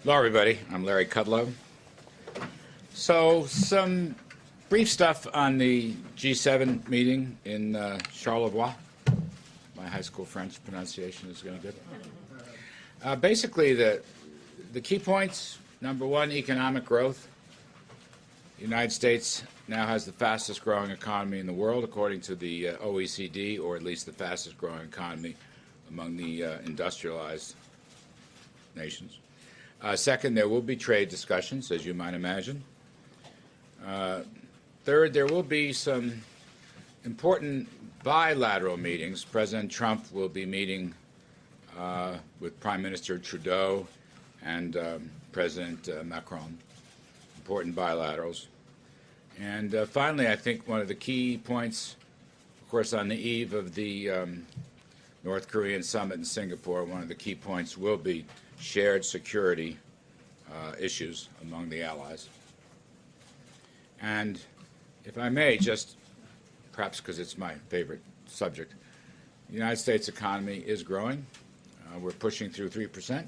Hello, everybody. I'm Larry Kudlow. So, some brief stuff on the G7 meeting in Charlevoix. My high school French pronunciation is going good. Basically, the key points: number one, economic growth. The United States now has the fastest growing economy in the world, according to the OECD, or at least the fastest growing economy among the industrialized nations. Second, there will be trade discussions, as you might imagine. Third, there will be some important bilateral meetings. President Trump will be meeting with Prime Minister Trudeau and President Macron. Important bilaterals. And finally, I think one of the key points, of course, on the eve of the North Korean summit in Singapore, one of the key points will be shared security issues among the allies. And if I may, just perhaps because it's my favorite subject, the United States economy is growing. We're pushing through 3%.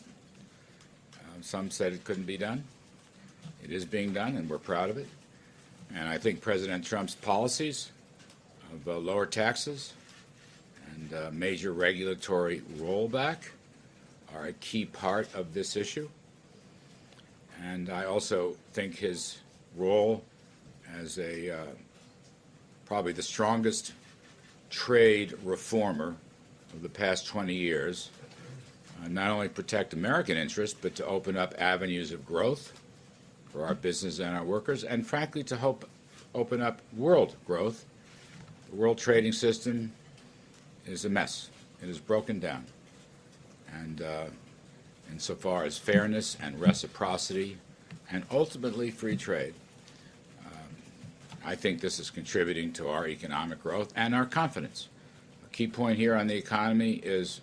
Some said it couldn't be done. It is being done, and we're proud of it. And I think President Trump's policies of lower taxes and major regulatory rollback are a key part of this issue. And I also think his role as probably the strongest trade reformer of the past 20 years, not only protect American interests, but to open up avenues of growth for our business and our workers, and frankly to help open up world growth. The world trading system is a mess. It is broken down. And insofar as fairness and reciprocity and ultimately free trade, I think this is contributing to our economic growth and our confidence. A key point here on the economy is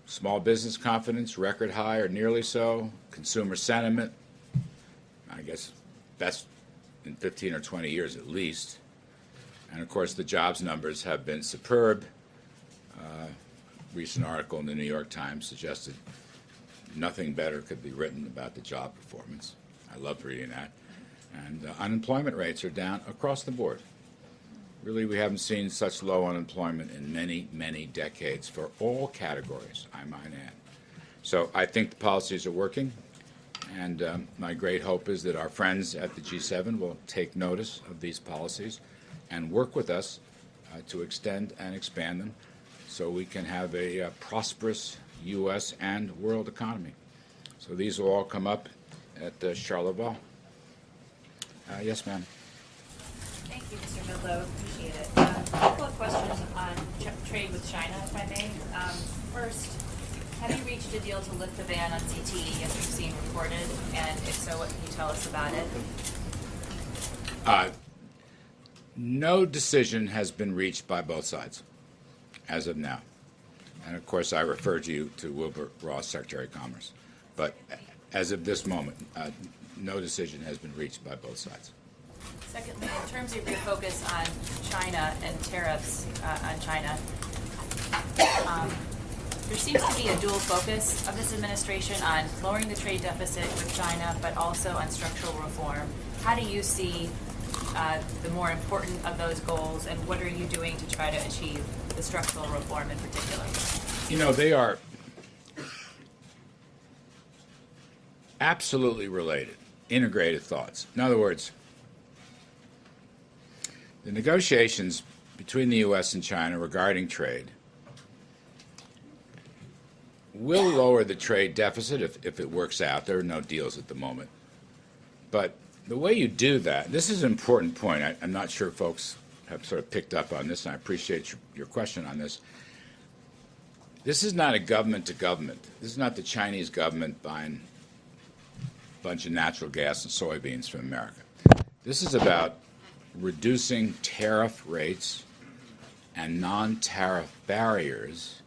small business confidence, record high or nearly so, consumer sentiment, I guess best in 15 or 20 years at least. And of course the jobs numbers have been superb. Recent article in the New York Times suggested nothing better could be written about the job performance. I loved reading that. And unemployment rates are down across the board. Really, we haven't seen such low unemployment in many, many decades for all categories, I might add. So I think the policies are working, and my great hope is that our friends at the G7 will take notice of these policies and work with us to extend and expand them so we can have a prosperous U.S. and world economy. So these will all come up at Charlevoix. Yes, ma'am. Thank you, Mr. Kudlow. Appreciate it. A couple of questions on trade with China, if I may. First, have you reached a deal to lift the ban on CTE, as we've seen reported? And if so, what can you tell us about it? No decision has been reached by both sides as of now. And of course, I refer to you to Wilbur Ross, Secretary of Commerce. But as of this moment, no decision has been reached by both sides. Secondly, in terms of your focus on China and tariffs on China, there seems to be a dual focus of this administration on lowering the trade deficit with China, but also on structural reform. How do you see the more important of those goals, and what are you doing to try to achieve the structural reform in particular? You know, they are absolutely related, integrated thoughts. In other words, the negotiations between the U.S. and China regarding trade will lower the trade deficit if it works out. There are no deals at the moment. But the way you do that, this is an important point. I'm not sure folks have sort of picked up on this, and I appreciate your question on this. This is not a government to government. This is not the Chinese government buying a bunch of natural gas and soybeans from America. This is about reducing tariff rates and non-tariff barriers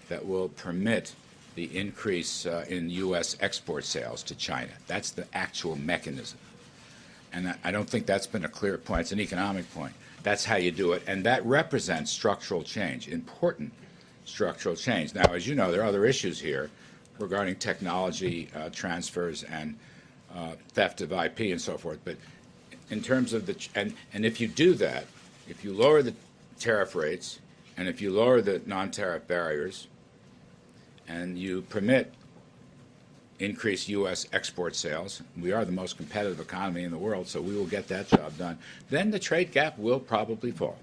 that will permit the increase in U.S. export sales to China. That's the actual mechanism. And I don't think that's been a clear point. It's an economic point. That's how you do it. And that represents structural change, important structural change. Now, as you know, there are other issues here. regarding technology transfers and theft of IP and so forth. But in terms of and if you do that, if you lower the tariff rates and if you lower the non-tariff barriers and you permit increased U.S. export sales, we are the most competitive economy in the world, so we will get that job done, then the trade gap will probably fall.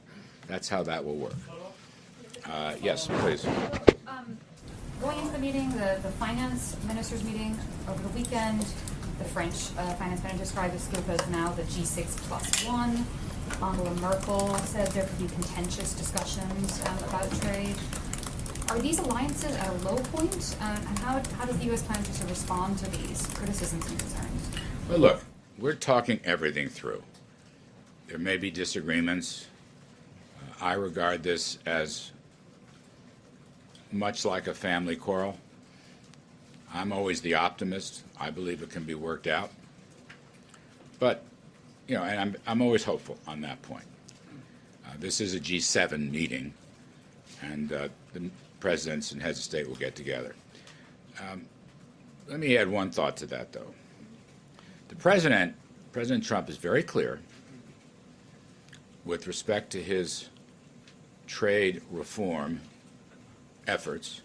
That's how that will work. Yes, please. Going into the meeting, the finance ministers meeting over the weekend, the French finance minister described the scope as now the G6+1. Angela Merkel said there could be contentious discussions about trade. Are these alliances at a low point? And how does the U.S. plan to respond to these criticisms and concerns? Well, look, we're talking everything through. There may be disagreements. I regard this as much like a family quarrel. I'm always the optimist. I believe it can be worked out. But, you know, and I'm always hopeful on that point. This is a G7 meeting, and the presidents and heads of state will get together. Let me add one thought to that, though. President Trump, is very clear with respect to his trade reform efforts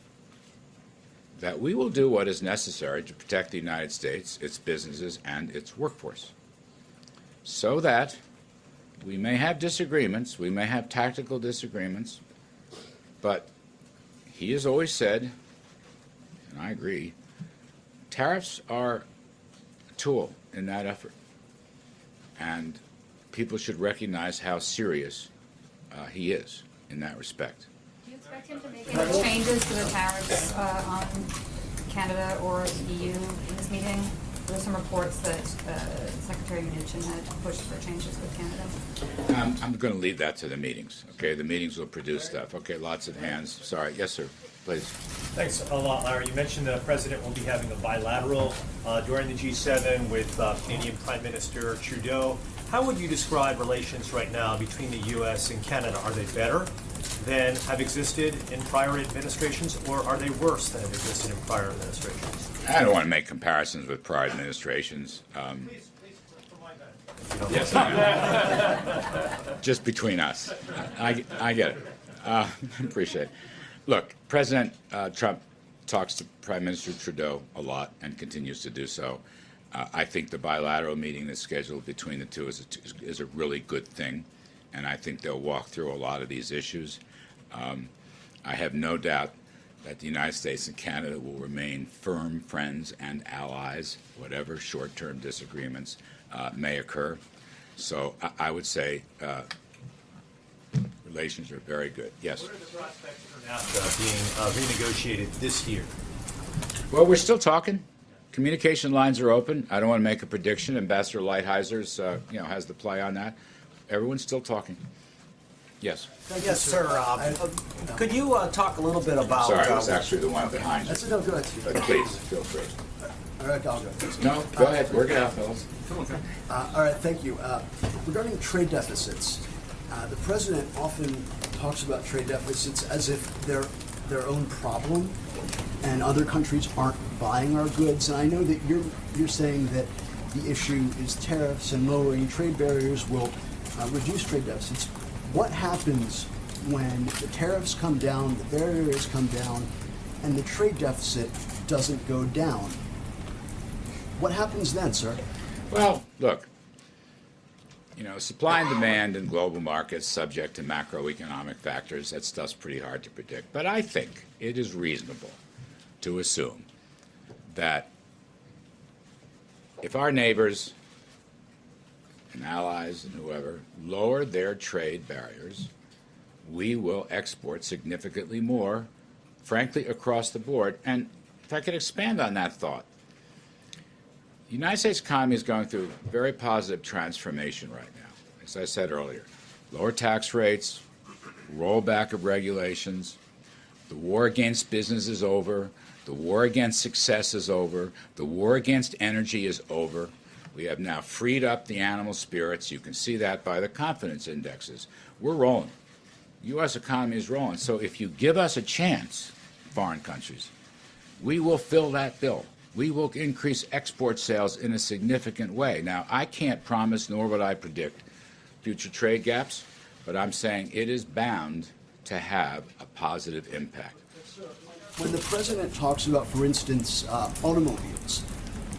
that we will do what is necessary to protect the United States, its businesses, and its workforce, so that we may have disagreements, we may have tactical disagreements, but he has always said, and I agree, tariffs are a tool in that effort, and people should recognize how serious he is in that respect. Do you expect him to make any changes to the tariffs on Canada or the EU in this meeting? There were some reports that Secretary Mnuchin had pushed for changes with Canada. I'm going to leave that to the meetings. Okay, the meetings will produce stuff. Okay, lots of hands. Sorry. Yes, sir. Please. Thanks a lot, Larry. You mentioned the president will be having a bilateral during the G7 with Canadian Prime Minister Trudeau. How would you describe relations right now between the U.S. and Canada? Are they better than have existed in prior administrations, or are they worse than have existed in prior administrations? I don't want to make comparisons with prior administrations. Please, for my benefit. Yes, just between us. I get it. Appreciate it. Look, President Trump talks to Prime Minister Trudeau a lot and continues to do so. I think the bilateral meeting that's scheduled between the two is a really good thing, and I think they'll walk through a lot of these issues. I have no doubt that the United States and Canada will remain firm friends and allies, whatever short-term disagreements may occur. So I would say relations are very good. Yes? What are the prospects for NAFTA being renegotiated this year? Well, we're still talking. Communication lines are open. I don't want to make a prediction. Ambassador Lighthizer, has the play on that. Everyone's still talking. Yes. Yes, sir. Could you talk a little bit about... Sorry, I was actually the one behind you. That's no good. But please, feel free. All right, I'll go. No, go ahead. Work it out, fellas. All right, thank you. Regarding trade deficits, the president often talks about trade deficits as if they're their own problem and other countries aren't buying our goods. And I know that you're saying that the issue is tariffs and lowering trade barriers will reduce trade deficits. What happens when the tariffs come down, the barriers come down, and the trade deficit doesn't go down? What happens then, sir? Well, look, supply and demand in global markets subject to macroeconomic factors, that stuff's pretty hard to predict. But I think it is reasonable to assume that if our neighbors and allies and whoever lower their trade barriers, we will export significantly more, frankly, across the board. And if I could expand on that thought, the United States economy is going through very positive transformation right now. As I said earlier, lower tax rates, rollback of regulations, the war against business is over, the war against success is over, the war against energy is over. We have now freed up the animal spirits. You can see that by the confidence indexes. We're rolling. The U.S. economy is rolling. So if you give us a chance, foreign countries, we will fill that bill. We will increase export sales in a significant way. Now, I can't promise, nor would I predict, future trade gaps, but I'm saying it is bound to have a positive impact. When the president talks about, for instance, automobiles,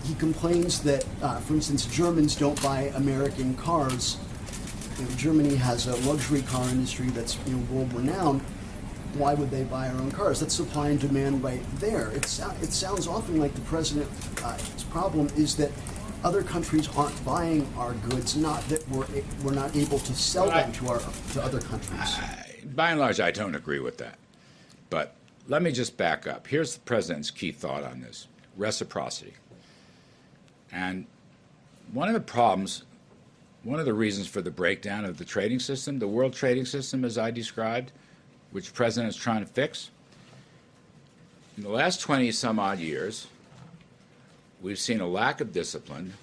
he complains that, for instance, Germans don't buy American cars. You know, Germany has a luxury car industry that's world renowned. Why would they buy our own cars? That's supply and demand right there. It sounds often like the president's problem is that other countries aren't buying our goods, not that we're not able to sell them to other countries. By and large, I don't agree with that. But let me just back up. Here's the president's key thought on this: reciprocity. And one of the problems, one of the reasons for the breakdown of the trading system, the world trading system as I described, which the president is trying to fix, in the last 20 some odd years, we've seen a lack of discipline.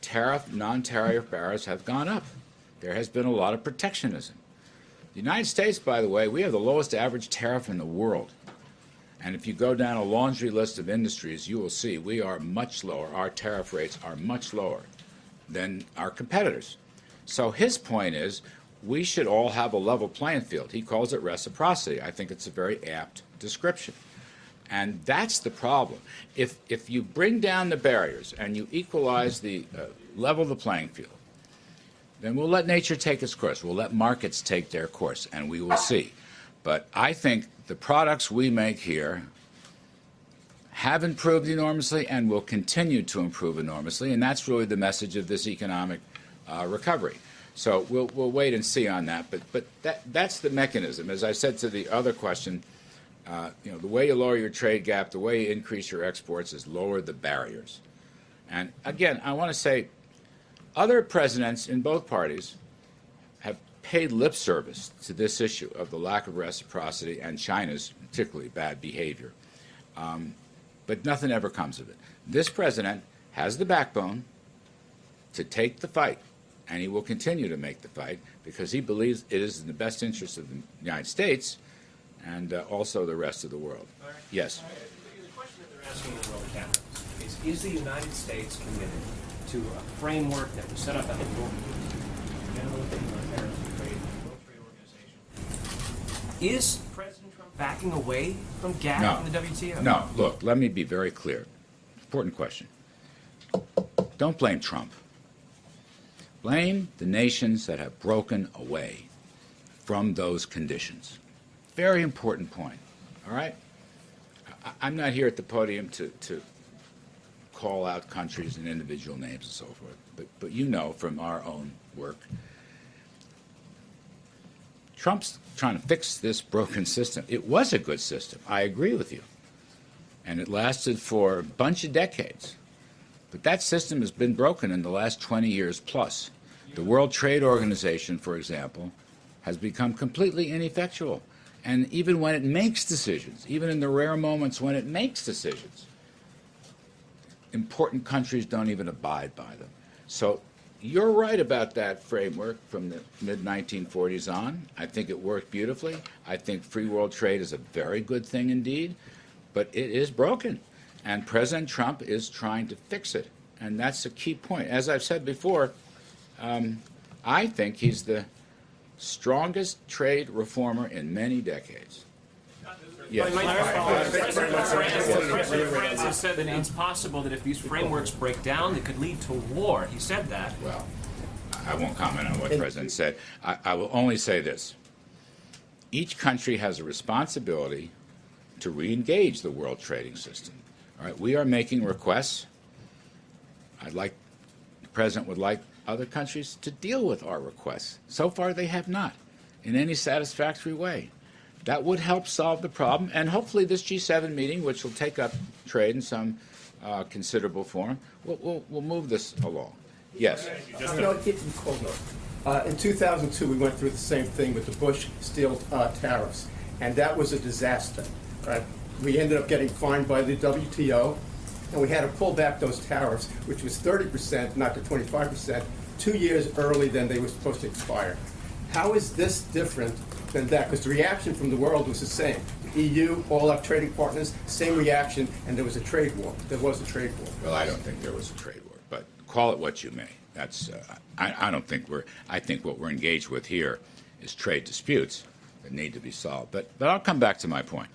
Tariff, non-tariff barriers have gone up. There has been a lot of protectionism. The United States, by the way, we have the lowest average tariff in the world. And if you go down a laundry list of industries, you will see we are much lower. Our tariff rates are much lower than our competitors. So his point is we should all have a level playing field. He calls it reciprocity. I think it's a very apt description. And that's the problem. If you bring down the barriers and you equalize the level the playing field, then we'll let nature take its course. We'll let markets take their course, and we will see. But I think the products we make here have improved enormously and will continue to improve enormously, and that's really the message of this economic recovery. So we'll wait and see on that. But that's the mechanism. As I said to the other question, the way you lower your trade gap, the way you increase your exports is lower the barriers. And again, I want to say other presidents in both parties have paid lip service to this issue of the lack of reciprocity and China's particularly bad behavior. But nothing ever comes of it. This president has the backbone to take the fight, and he will continue to make the fight because he believes it is in the best interest of the United States and also the rest of the world. Yes? The question that they're asking the world capitals is the United States committed to a framework that was set up at the World Trade Organization? Is President Trump backing away from GATT and the WTO? No. Look, let me be very clear. Important question. Don't blame Trump. Blame the nations that have broken away from those conditions. Very important point. All right? I'm not here at the podium to call out countries and individual names and so forth, but you know from our own work, Trump's trying to fix this broken system. It was a good system. I agree with you. And it lasted for a bunch of decades. But that system has been broken in the last 20 years plus. The World Trade Organization, for example, has become completely ineffectual. And even when it makes decisions, even in the rare moments when it makes decisions, important countries don't even abide by them. So you're right about that framework from the mid-1940s on. I think it worked beautifully. I think free world trade is a very good thing indeed, but it is broken. And President Trump is trying to fix it. And that's a key point. As I've said before, I think he's the strongest trade reformer in many decades. Yes. President France has said that it's possible that if these frameworks break down, it could lead to war. He said that. Well, I won't comment on what the President said. I will only say this. Each country has a responsibility to re-engage the world trading system. All right, we are making requests. The President would like other countries to deal with our requests. So far, they have not in any satisfactory way. That would help solve the problem, and hopefully this G7 meeting, which will take up trade in some considerable form, will move this along. Yes? In 2002, we went through the same thing with the Bush steel tariffs, and that was a disaster. Right? We ended up getting fined by the WTO, and we had to pull back those tariffs, which was 30%, not to 25%, 2 years early than they were supposed to expire. How is this different than that? Because the reaction from the world was the same. EU, all our trading partners, same reaction, and there was a trade war. There was a trade war. Well, I don't think there was a trade war, but call it what you may. That's I don't think I think what we're engaged with here is trade disputes that need to be solved. But I'll come back to my point.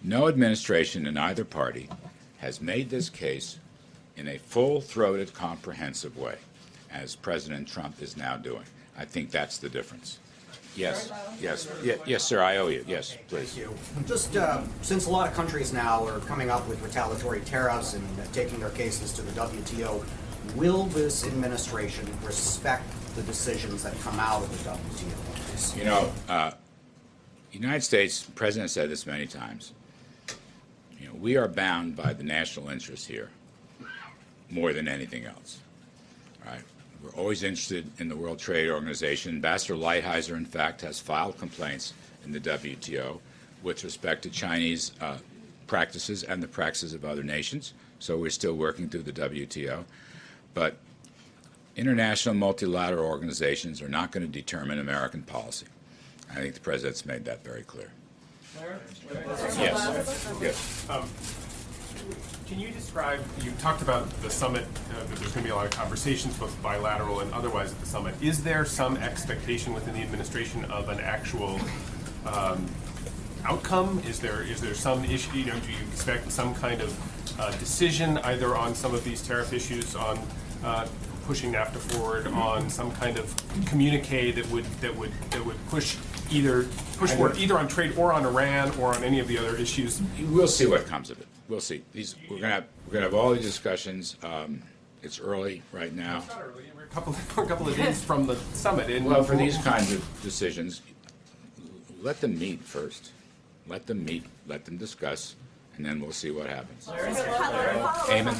No administration in either party has made this case in a full-throated, comprehensive way, as President Trump is now doing. I think that's the difference. Yes, yes, sir, I owe you. Yes, please. Thank you. Just since a lot of countries now are coming up with retaliatory tariffs and taking their cases to the WTO, will this administration respect the decisions that come out of the WTO? You know, United States, the President said this many times, you know, we are bound by the national interest here more than anything else. All right? We're always interested in the World Trade Organization. Ambassador Lighthizer, in fact, has filed complaints in the WTO with respect to Chinese practices and the practices of other nations. So we're still working through the WTO. But international multilateral organizations are not going to determine American policy. I think the President's made that very clear. Yes. Yes. Can you describe, you talked about the summit, that there's going to be a lot of conversations, both bilateral and otherwise at the summit. Is there some expectation within the administration of an actual outcome? Is there some issue, do you expect some kind of decision either on some of these tariff issues, on pushing NAFTA forward, on some kind of communique that would push forward either on trade or on Iran or on any of the other issues? We'll see what comes of it. We'll see. We're gonna have all these discussions. It's early right now. It's not early. We're a couple of days from the summit. And well, for these kinds of decisions, let them meet first. Let them meet. Let them discuss, and then we'll see what happens. Eamon?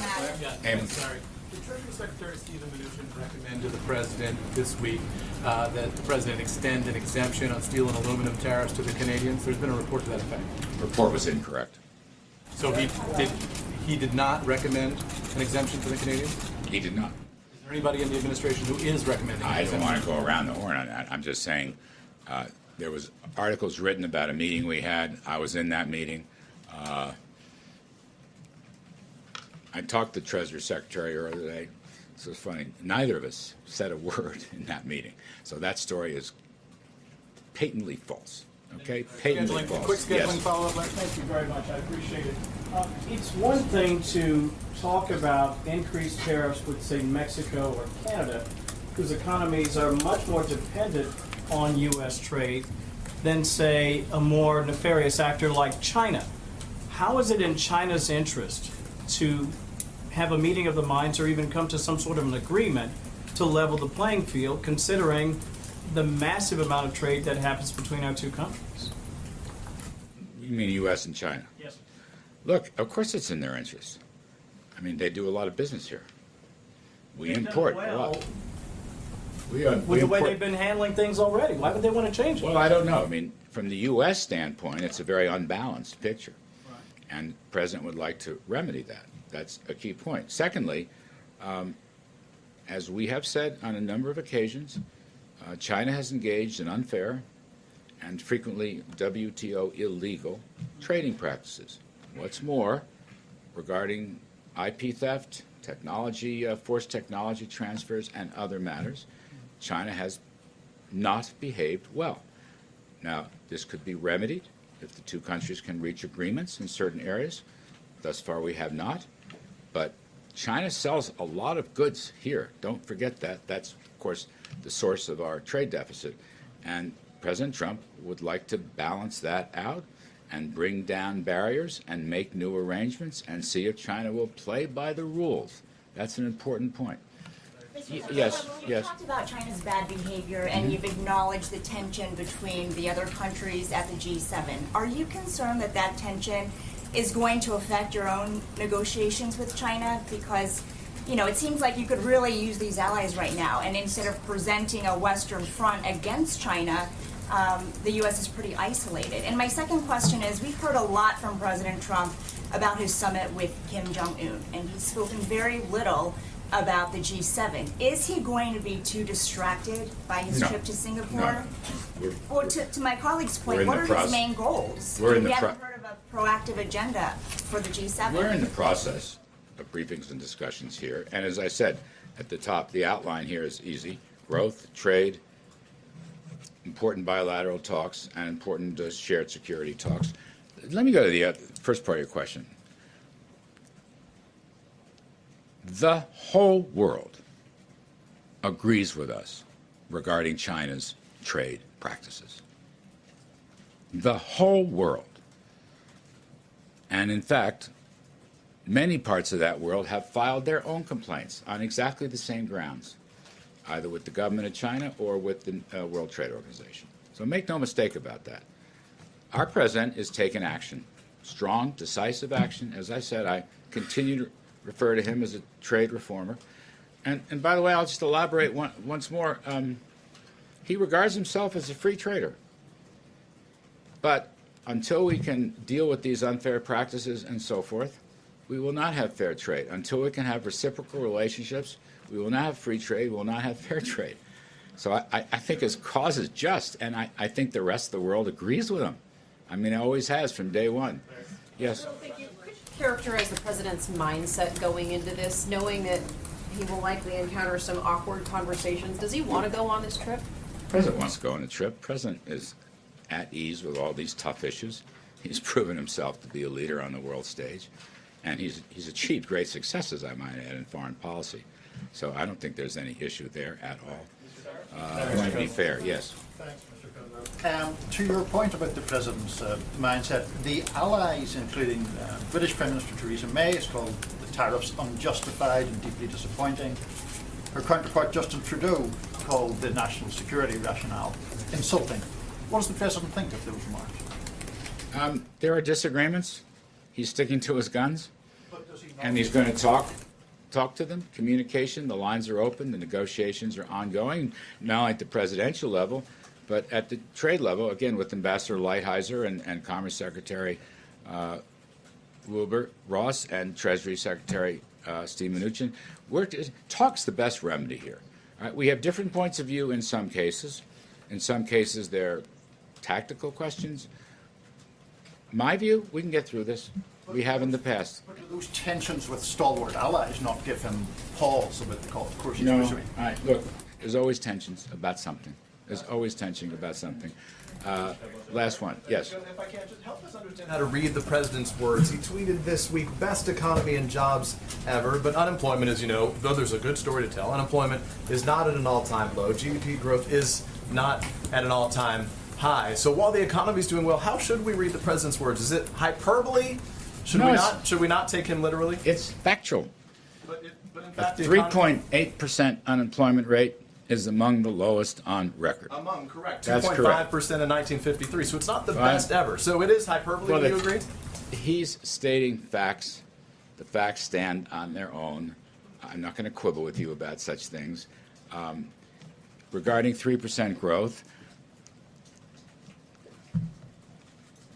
Eamon? Sorry. The Treasury Secretary Stephen Mnuchin recommended to the President this week that the President extend an exemption on steel and aluminum tariffs to the Canadians. There's been a report to that effect. The report was incorrect. So he did not recommend an exemption for the Canadians? He did not. Is there anybody in the administration who is recommending an I don't exemption? want to go around the horn on that. I'm just saying there was articles written about a meeting we had. I was in that meeting. I talked to the Treasury Secretary earlier today. So it's funny. Neither of us said a word in that meeting. So that story is patently false. Okay? Patently false. Quick scheduling Yes. follow-up. Thank you very much. I appreciate it. It's one thing to talk about increased tariffs with, say, Mexico or Canada, whose economies are much more dependent on U.S. trade than, say, a more nefarious actor like China. How is it in China's interest to have a meeting of the minds or even come to some sort of an agreement to level the playing field, considering the massive amount of trade that happens between our two countries? You mean U.S. and China? Yes. Look, of course it's in their interest. I mean, they do a lot of business here. We They've done import a well lot. with the way they've been handling things already. Why would they want to change it? Well, I don't know. I mean, from the U.S. standpoint, it's a very unbalanced picture. Right. And the President would like to remedy that. That's a key point. Secondly, as we have said on a number of occasions, China has engaged in unfair and frequently WTO illegal trading practices. What's more, regarding IP theft, technology, forced technology transfers, and other matters, China has not behaved well. Now, this could be remedied if the two countries can reach agreements in certain areas. Thus far, we have not. But China sells a lot of goods here. Don't forget that. That's, of course, the source of our trade deficit. And President Trump would like to balance that out and bring down barriers and make new arrangements and see if China will play by the rules. That's an important point. Yes, You've yes. talked about China's bad behavior, and you've acknowledged the tension between the other countries at the G7. Are you concerned that that tension is going to affect your own negotiations with China? Because, you know, it seems like you could really use these allies right now, and instead of presenting a Western front against China, the U.S. is pretty isolated. And my second question is, we've heard a lot from President Trump about his summit with Kim Jong-un, and he's spoken very little about the G7. Is he going to be too distracted by his No. trip to Singapore? No. We're- Well, to my colleague's We're point, in what the are process. his main goals? We're in We the haven't pro- heard of a proactive agenda for the G7. We're in the process of briefings and discussions here, and as I said at the top, the outline here is easy: growth, trade, important bilateral talks, and important shared security talks. Let me go to the first part of your question. The whole world agrees with us regarding China's trade practices. The whole world. And in fact, many parts of that world have filed their own complaints on exactly the same grounds, either with the government of China or with the World Trade Organization. So make no mistake about that. Our president is taking action, strong, decisive action. As I said, I continue to refer to him as a trade reformer. And by the way, I'll just elaborate once more. He regards himself as a free trader. But until we can deal with these unfair practices and so forth, we will not have fair trade. Until we can have reciprocal relationships, we will not have free trade, we will not have fair trade. So I think his cause is just, and I think the rest of the world agrees with him. I mean, it always has from day one. Yes? Could you characterize the president's mindset going into this, knowing that he will likely encounter some awkward conversations? Does he want to go on this trip? The president wants to go on a trip. The president is at ease with all these tough issues. He's proven himself to be a leader on the world stage, and he's achieved great successes, I might add, in foreign policy. So I don't think there's any issue there at all. Going to be fair, yes. Thanks, Mr. Kudlow. To your point about the president's mindset, the allies, including British Prime Minister Theresa May, has called the tariffs unjustified and deeply disappointing. Her counterpart Justin Trudeau called the national security rationale insulting. What does the president think of those remarks? There are disagreements. He's sticking to his guns, and he's going to talk to them. Communication, the lines are open, the negotiations are ongoing, not only at the presidential level, but at the trade level, again, with Ambassador Lighthizer and Commerce Secretary Wilbur Ross and Treasury Secretary Steve Mnuchin. Talk's the best remedy here. All right? We have different points of view in some cases. In some cases, they're tactical questions. My view, we can get through this. We have in the past. But do those tensions with stalwart allies not give him pause about the call? Of course, he's No, pursuing. look, there's always tensions about something. There's always tension about something. Last one, yes. If I can, just help us understand how to read the president's words. He tweeted this week, best economy and jobs ever, but unemployment, as you know, though there's a good story to tell, unemployment is not at an all-time low. GDP growth is not at an all-time high. So while the economy is doing well, how should we read the president's words? Is it hyperbole? Should we not take him literally? It's factual. But in A fact, the economy, 3.8% unemployment rate is among the lowest on record. correct, That's 2.5% in 1953. So it's not the best ever. So it is hyperbole. Well, Do you agree? He's stating facts. The facts stand on their own. I'm not going to quibble with you about such things. Regarding 3% growth,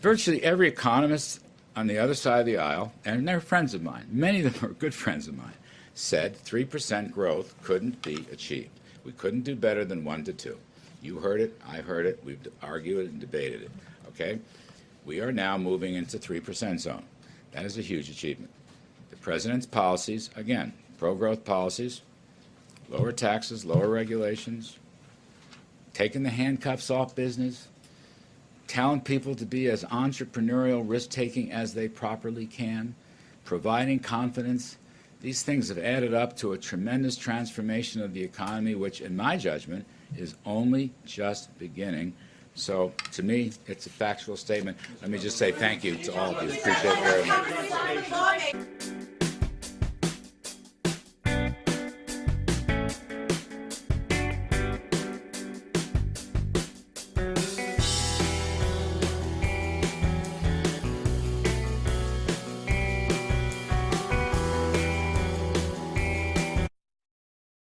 virtually every economist on the other side of the aisle, and they're friends of mine, many of them are good friends of mine, said 3% growth couldn't be achieved. We couldn't do better than 1 to 2. You heard it, I heard it, we've argued it and debated it, okay? We are now moving into 3% zone. That is a huge achievement. The president's policies, again, pro-growth policies, lower taxes, lower regulations, taking the handcuffs off business, telling people to be as entrepreneurial, risk-taking as they properly can, providing confidence. These things have added up to a tremendous transformation of the economy, which, in my judgment, is only just beginning. So, to me, it's a factual statement. Let me just say thank you to all of you. Appreciate it very much.